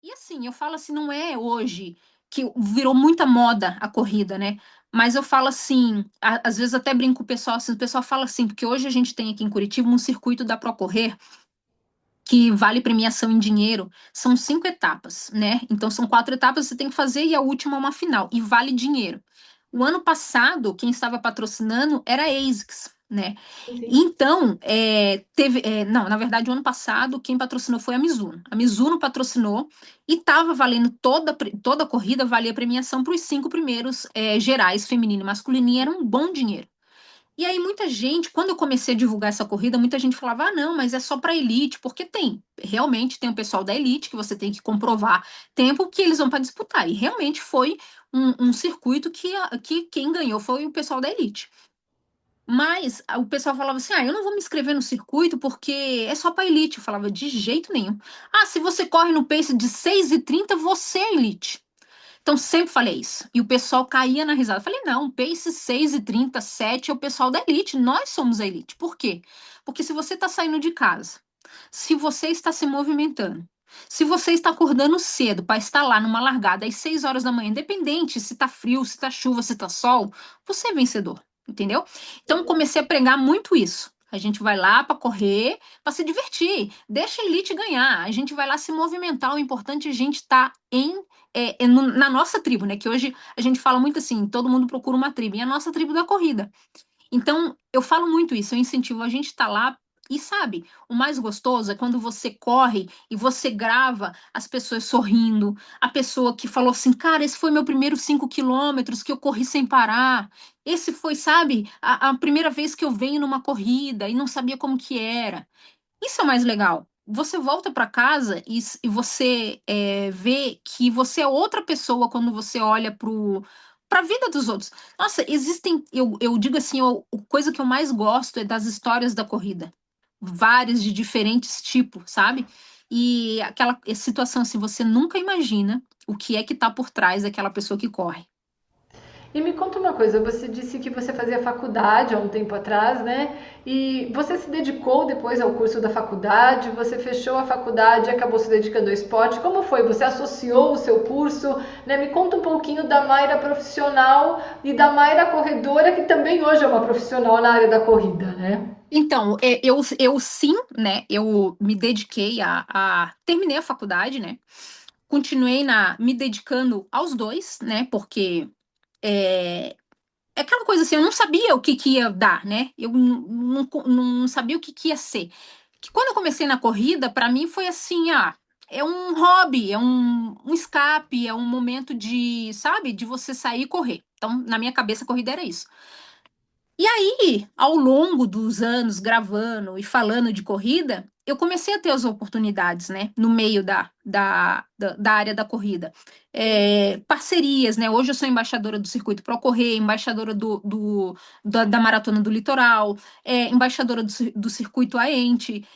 E assim, eu falo assim, não é hoje que virou muita moda a corrida, né? Mas eu falo assim, às vezes até brinco com o pessoal, assim, o pessoal fala assim, porque hoje a gente tem aqui em Curitiba um circuito da Procorrer que vale premiação em dinheiro, são 5 etapas, né? Então são 4 etapas que você tem que fazer e a última é uma final, e vale dinheiro. O ano passado, quem estava patrocinando era a ASICS, né? Sim. Então, não, na verdade, o ano passado, quem patrocinou foi a Mizuno. A Mizuno patrocinou e estava valendo toda a corrida, valia premiação para os 5 primeiros gerais, feminino e masculino, e era um bom dinheiro. E aí, muita gente, quando eu comecei a divulgar essa corrida, muita gente falava: ah, não, mas é só para elite, porque realmente tem o pessoal da elite que você tem que comprovar tempo que eles vão para disputar. E realmente foi um circuito que quem ganhou foi o pessoal da elite. Mas o pessoal falava assim: ah, eu não vou me inscrever no circuito porque é só para elite. Eu falava: de jeito nenhum. Ah, se você corre no pace de 6:30 você é elite. Então, sempre falei isso. E o pessoal caía na risada. Eu falei, não, pace 6:37 é o pessoal da elite. Nós somos a elite. Por quê? Porque se você está saindo de casa, se você está se movimentando, se você está acordando cedo para estar lá numa largada às 6 horas da manhã, independente se está frio, se está chuva, se está sol, você é vencedor. Entendeu? Então, comecei a pregar muito isso. A gente vai lá para correr, para se divertir. Deixa a elite ganhar. A gente vai lá se movimentar. O importante é a gente estar na nossa tribo, né? Que hoje a gente fala muito assim, todo mundo procura uma tribo, e a nossa tribo da corrida. Então, eu falo muito isso, eu incentivo a gente estar lá. E sabe, o mais gostoso é quando você corre e você grava as pessoas sorrindo, a pessoa que falou assim, cara, esse foi meu primeiro 5 km que eu corri sem parar. Esse foi, sabe, a primeira vez que eu venho numa corrida e não sabia como que era. Isso é o mais legal. Você volta para casa e você vê que você é outra pessoa quando você olha para a vida dos outros. Nossa, existem, eu digo assim, a coisa que eu mais gosto é das histórias da corrida. Várias de diferentes tipos, sabe? E aquela situação assim, você nunca imagina o que é que tá por trás daquela pessoa que corre. E me conta uma coisa, você disse que você fazia faculdade há um tempo atrás, né? E você se dedicou depois ao curso da faculdade, você fechou a faculdade e acabou se dedicando ao esporte. Como foi? Você associou o seu curso, né? Me conta um pouquinho da Mayra profissional e da Mayra corredora, que também hoje é uma profissional na área da corrida, né? Então, eu sim, né? Eu me dediquei terminei a faculdade, né? Continuei me dedicando aos dois, né? Porque é aquela coisa assim, eu não sabia o que ia dar, né? Eu não sabia o que ia ser. Que quando eu comecei na corrida, para mim foi assim, é um hobby, é um escape, é um momento de, sabe, de você sair e correr. Então, na minha cabeça, a corrida era isso. E aí, ao longo dos anos gravando e falando de corrida, eu comecei a ter as oportunidades, né, no meio da área da corrida. Parcerias, né? Hoje eu sou embaixadora do Circuito Pro Correr, embaixadora da Maratona do Litoral, embaixadora do Circuito Aente.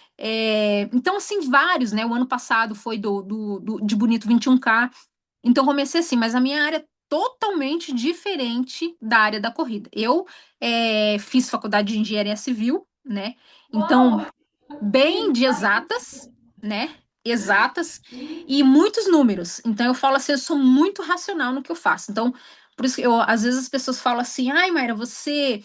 Então, assim, vários, né? O ano passado foi de Bonito 21K. Então, comecei assim, mas a minha área é totalmente diferente da área da corrida. Eu fiz faculdade de engenharia civil, né? Então, Uau! bem de exatas, né? Exatas e muitos números. Então, eu falo assim, eu sou muito racional no que eu faço. Então, por isso que às vezes as pessoas falam assim, ai, Mayra, você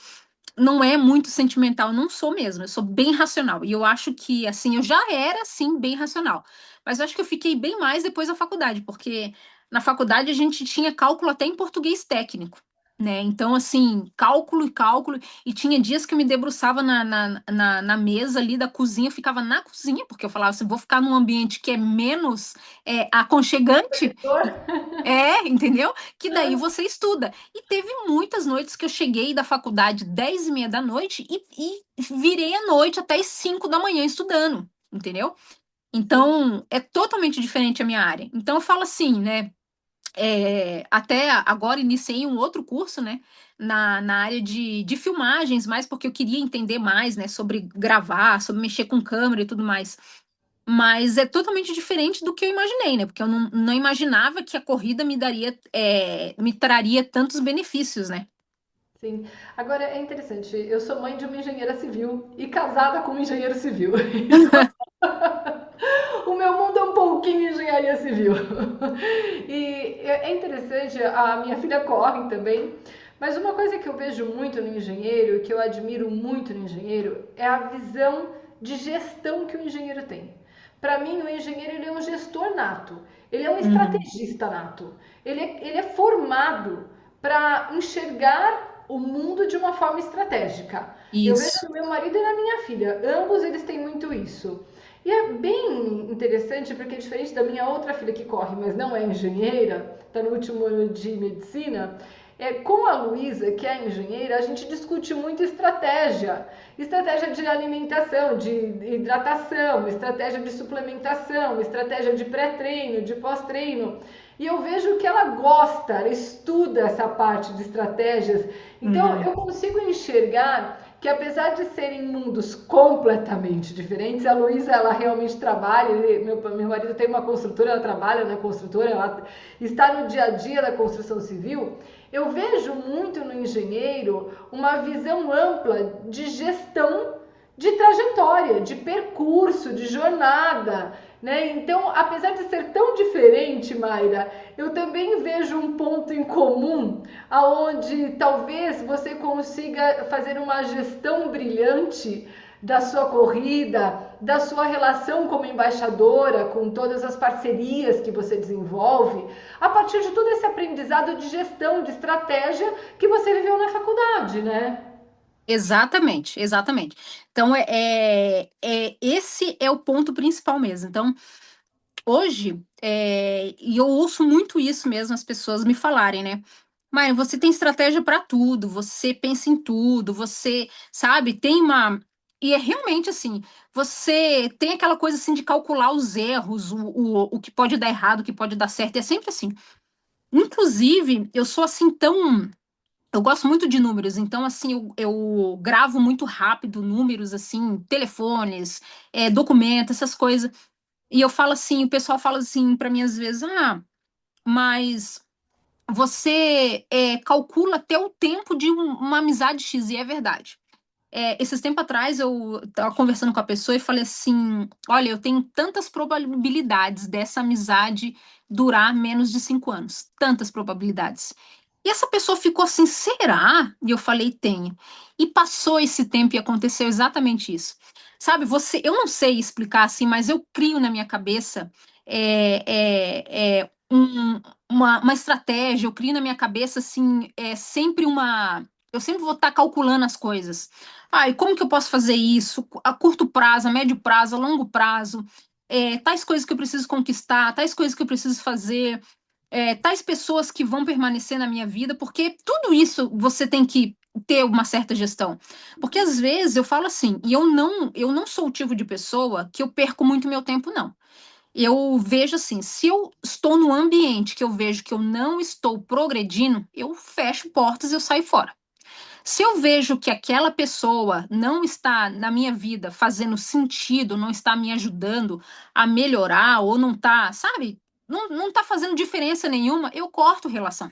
não é muito sentimental. Eu não sou mesmo, eu sou bem racional. E eu acho que, assim, eu já era, assim, bem racional. Mas eu acho que eu fiquei bem mais depois da faculdade, porque na faculdade a gente tinha cálculo até em português técnico, né? Então, assim, cálculo e cálculo. E tinha dias que eu me debruçava na mesa ali da cozinha, eu ficava na cozinha, porque eu falava assim, vou ficar num ambiente que é menos aconchegante. Entendeu? Que daí você estuda. E teve muitas noites que eu cheguei da faculdade 10:30 da noite e virei a noite até as 5 da manhã estudando, entendeu? Sim. Então, é totalmente diferente a minha área. Então, eu falo assim, né? Até agora iniciei um outro curso, né? Na área de filmagens, mais porque eu queria entender mais, né? Sobre gravar, sobre mexer com câmera e tudo mais. Mas é totalmente diferente do que eu imaginei, né? Porque eu não imaginava que a corrida me traria tantos benefícios, né? Sim. Agora é interessante, eu sou mãe de uma engenheira civil e casada com um engenheiro civil. O meu mundo é um pouquinho pouquinho em engenharia civil. E é interessante, a minha filha corre também, mas uma coisa que eu vejo muito no engenheiro, que eu admiro muito no engenheiro, é a visão de gestão que o engenheiro tem. Para mim, o engenheiro ele é um gestor nato, ele é um Uhum. estrategista nato, ele é formado para enxergar o mundo de uma forma estratégica. Eu vejo Isso. no meu marido e na minha filha, ambos eles têm muito isso. E é bem interessante porque, diferente da minha outra filha que corre, mas não é engenheira, está no último ano de medicina, com a Luísa, que é engenheira, a gente discute muito estratégia. Estratégia de alimentação, de hidratação, estratégia de suplementação, estratégia de pré-treino, de pós-treino. E eu vejo que ela gosta, ela estuda essa parte de estratégias. Então Uhum. eu consigo enxergar que apesar de serem mundos completamente diferentes, a Luísa ela realmente trabalha, meu marido tem uma construtora, ela trabalha na construtora, ela está no dia a dia da construção civil. Eu vejo muito no engenheiro uma visão ampla de gestão de trajetória, de percurso, de jornada, né? Então, apesar de ser tão diferente, Mayra, eu também vejo um ponto em comum aonde talvez você consiga fazer uma gestão brilhante da sua corrida, da sua relação como embaixadora, com todas as parcerias que você desenvolve, a partir de todo esse aprendizado de gestão, de estratégia que você viveu na faculdade, né? Exatamente, exatamente. Então, esse é o ponto principal mesmo. Então, hoje, e eu ouço muito isso mesmo, as pessoas me falarem, né? Mas você tem estratégia para tudo, você pensa em tudo, você, sabe, tem uma. E é realmente assim, você tem aquela coisa assim de calcular os erros, o que pode dar errado, o que pode dar certo, é sempre assim. Inclusive, eu sou assim tão. Eu gosto muito de números, então assim, eu gravo muito rápido números, assim, telefones, documentos, essas coisas. E eu falo assim, o pessoal fala assim para mim às vezes, mas você calcula até o tempo de uma amizade X, e é verdade. Esses tempos atrás eu estava conversando com a pessoa e falei assim: olha, eu tenho tantas probabilidades dessa amizade durar menos de 5 anos. Tantas probabilidades. E essa pessoa ficou assim: será? E eu falei: tenho. E passou esse tempo e aconteceu exatamente isso. Sabe, eu não sei explicar assim, mas eu crio na minha cabeça uma estratégia, eu crio na minha cabeça assim, sempre uma. Eu sempre vou estar calculando as coisas. E como que eu posso fazer isso a curto prazo, a médio prazo, a longo prazo? Tais coisas que eu preciso conquistar, tais coisas que eu preciso fazer, tais pessoas que vão permanecer na minha vida, porque tudo isso você tem que ter uma certa gestão. Porque às vezes eu falo assim, e eu não sou o tipo de pessoa que eu perco muito meu tempo, não. Eu vejo assim, se eu estou no ambiente que eu vejo que eu não estou progredindo, eu fecho portas e eu saio fora. Se eu vejo que aquela pessoa não está na minha vida fazendo sentido, não está me ajudando a melhorar, ou não está, sabe, não está fazendo diferença nenhuma, eu corto relação.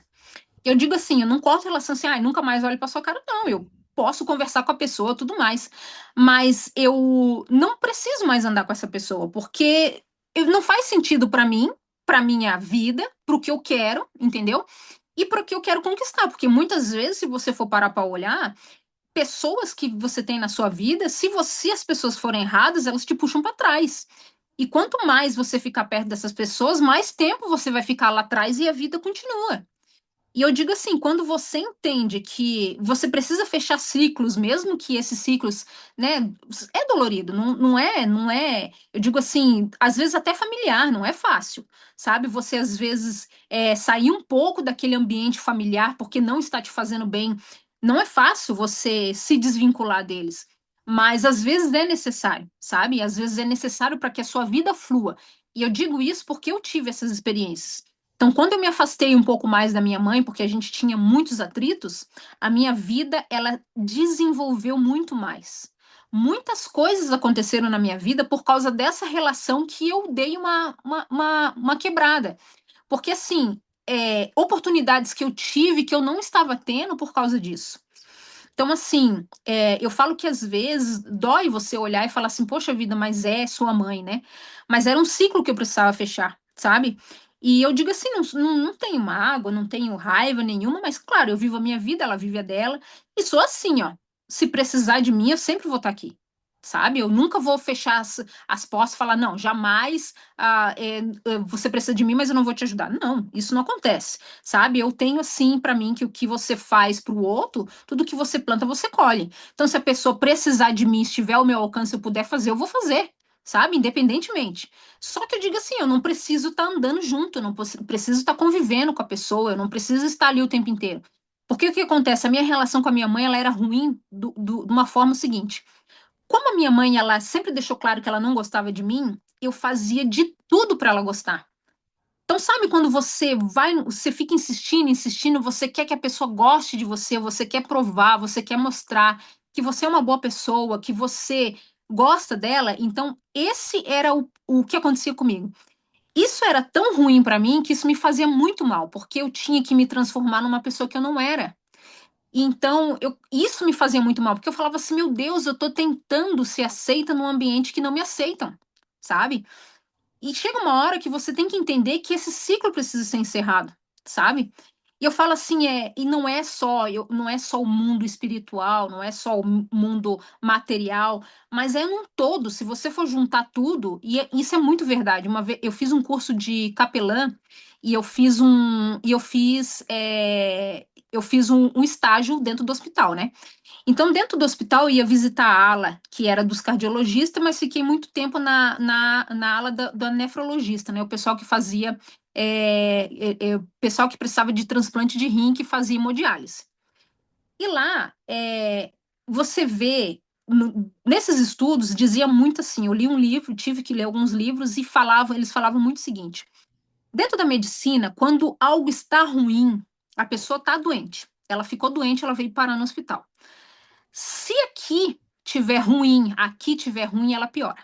Eu digo assim, eu não corto relação assim, nunca mais olho para sua cara, não. Eu posso conversar com a pessoa, tudo mais, mas eu não preciso mais andar com essa pessoa, porque não faz sentido para minha vida, para o que eu quero, entendeu? E para o que eu quero conquistar, porque muitas vezes, se você for parar para olhar, pessoas que você tem na sua vida, se as pessoas forem erradas, elas te puxam para trás. E quanto mais você ficar perto dessas pessoas, mais tempo você vai ficar lá atrás e a vida continua. E eu digo assim, quando você entende que você precisa fechar ciclos, mesmo que esses ciclos, né, é dolorido, não é, eu digo assim, às vezes até familiar, não é fácil, sabe? Você às vezes sair um pouco daquele ambiente familiar porque não está te fazendo bem, não é fácil você se desvincular deles, mas às vezes é necessário, sabe? Às vezes é necessário para que a sua vida flua. E eu digo isso porque eu tive essas experiências. Então, quando eu me afastei um pouco mais da minha mãe, porque a gente tinha muitos atritos, a minha vida ela desenvolveu muito mais. Muitas coisas aconteceram na minha vida por causa dessa relação que eu dei uma quebrada. Porque, assim, oportunidades que eu tive que eu não estava tendo por causa disso. Então, assim, eu falo que às vezes dói você olhar e falar assim, poxa vida, mas é sua mãe, né? Mas era um ciclo que eu precisava fechar, sabe? E eu digo assim, não tenho mágoa, não tenho raiva nenhuma, mas claro, eu vivo a minha vida, ela vive a dela, e sou assim, ó. Se precisar de mim, eu sempre vou estar aqui. Sabe? Eu nunca vou fechar as portas e falar, não, jamais você precisa de mim, mas eu não vou te ajudar. Não, isso não acontece, sabe? Eu tenho assim para mim que o que você faz para o outro, tudo que você planta, você colhe. Então, se a pessoa precisar de mim, estiver ao meu alcance, eu puder fazer, eu vou fazer, sabe? Independentemente. Só que eu digo assim, eu não preciso estar andando junto, eu não preciso estar convivendo com a pessoa, eu não preciso estar ali o tempo inteiro. Porque o que acontece? A minha relação com a minha mãe, ela era ruim de uma forma seguinte. Como a minha mãe, ela sempre deixou claro que ela não gostava de mim, eu fazia de tudo para ela gostar. Então, sabe quando você fica insistindo, insistindo, você quer que a pessoa goste de você, você quer provar, você quer mostrar que você é uma boa pessoa, que você gosta dela? Então, esse era o que acontecia comigo. Isso era tão ruim para mim que isso me fazia muito mal, porque eu tinha que me transformar numa pessoa que eu não era. Então, isso me fazia muito mal, porque eu falava assim, meu Deus, eu tô tentando ser aceita num ambiente que não me aceitam, sabe? E chega uma hora que você tem que entender que esse ciclo precisa ser encerrado, sabe? E eu falo assim, e não é só o mundo espiritual, não é só o mundo material, mas é num todo. Se você for juntar tudo, isso é muito verdade. Uma vez eu fiz um curso de capelã e eu fiz um estágio dentro do hospital, né? Então, dentro do hospital, eu ia visitar a ala, que era dos cardiologistas, mas fiquei muito tempo na ala da nefrologista, né? O pessoal que fazia, o pessoal que precisava de transplante de rim, que fazia hemodiálise. E lá, você vê, nesses estudos, dizia muito assim, eu li um livro, tive que ler alguns livros, e eles falavam muito o seguinte, dentro da medicina, quando algo está ruim, a pessoa está doente, ela ficou doente, ela veio parar no hospital. Se aqui tiver ruim, ela piora.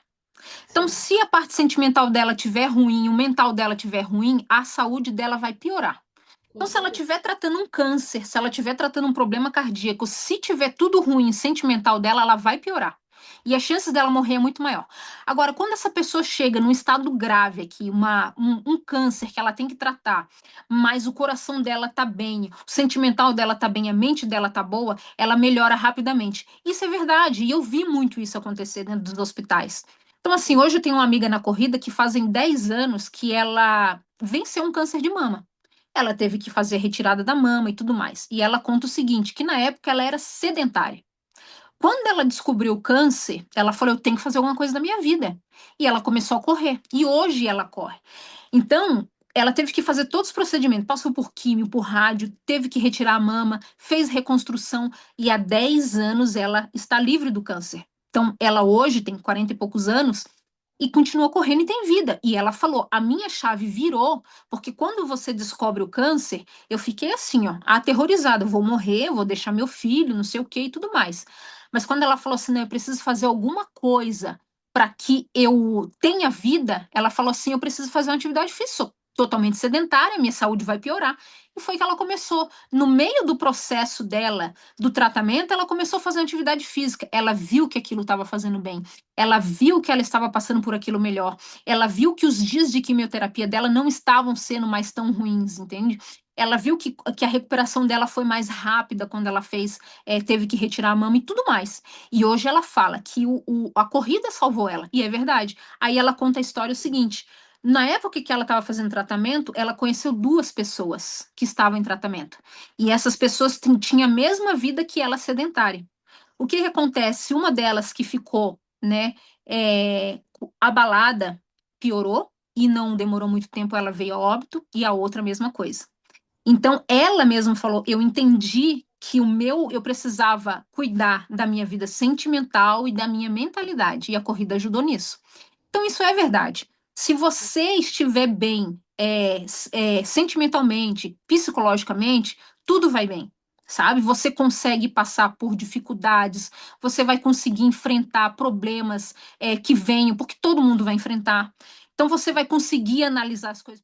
Então, Sim, se a parte sentimental dela tiver ruim, o mental dela tiver ruim, a saúde dela vai piorar. com Então, se ela certeza. estiver tratando um câncer, se ela estiver tratando um problema cardíaco, se tiver tudo ruim, sentimental dela, ela vai piorar. E as chances dela morrer é muito maior. Agora, quando essa pessoa chega num estado grave aqui, um câncer que ela tem que tratar, mas o coração dela tá bem, o sentimental dela tá bem, a mente dela tá boa, ela melhora rapidamente. Isso é verdade, e eu vi muito isso acontecer dentro dos hospitais. Então, assim, hoje eu tenho uma amiga na corrida que fazem 10 anos que ela venceu um câncer de mama. Ela teve que fazer retirada da mama e tudo mais. E ela conta o seguinte, que na época ela era sedentária. Quando ela descobriu o câncer, ela falou, eu tenho que fazer alguma coisa da minha vida. E ela começou a correr. E hoje ela corre. Então, ela teve que fazer todos os procedimentos, passou por químio, por rádio, teve que retirar a mama, fez reconstrução e há 10 anos ela está livre do câncer. Então, ela hoje tem 40 e poucos anos e continua correndo e tem vida. E ela falou: a minha chave virou, porque quando você descobre o câncer, eu fiquei assim, ó, aterrorizada. Eu vou morrer, vou deixar meu filho, não sei o que e tudo mais. Mas quando ela falou assim, não, eu preciso fazer alguma coisa para que eu tenha vida, ela falou assim: eu preciso fazer uma atividade física. Sou totalmente sedentária, minha saúde vai piorar. E foi que ela começou. No meio do processo dela, do tratamento, ela começou a fazer uma atividade física. Ela viu que aquilo estava fazendo bem. Ela viu que ela estava passando por aquilo melhor. Ela viu que os dias de quimioterapia dela não estavam sendo mais tão ruins, entende? Ela viu que a recuperação dela foi mais rápida quando ela teve que retirar a mama e tudo mais. E hoje ela fala que a corrida salvou ela. E é verdade. Aí ela conta a história o seguinte: na época que ela estava fazendo tratamento, ela conheceu duas pessoas que estavam em tratamento. E essas pessoas tinham a mesma vida que ela sedentária. O que acontece? Uma delas que ficou, né, abalada, piorou, e não demorou muito tempo, ela veio a óbito, e a outra a mesma coisa. Então, ela mesma falou: eu entendi que eu precisava cuidar da minha vida sentimental e da minha mentalidade, e a corrida ajudou nisso. Então, isso é verdade. Se você estiver bem, sentimentalmente, psicologicamente, tudo vai bem, sabe? Você consegue passar por dificuldades, você vai conseguir enfrentar problemas, que venham, porque todo mundo vai enfrentar. Então, você vai conseguir analisar as coisas.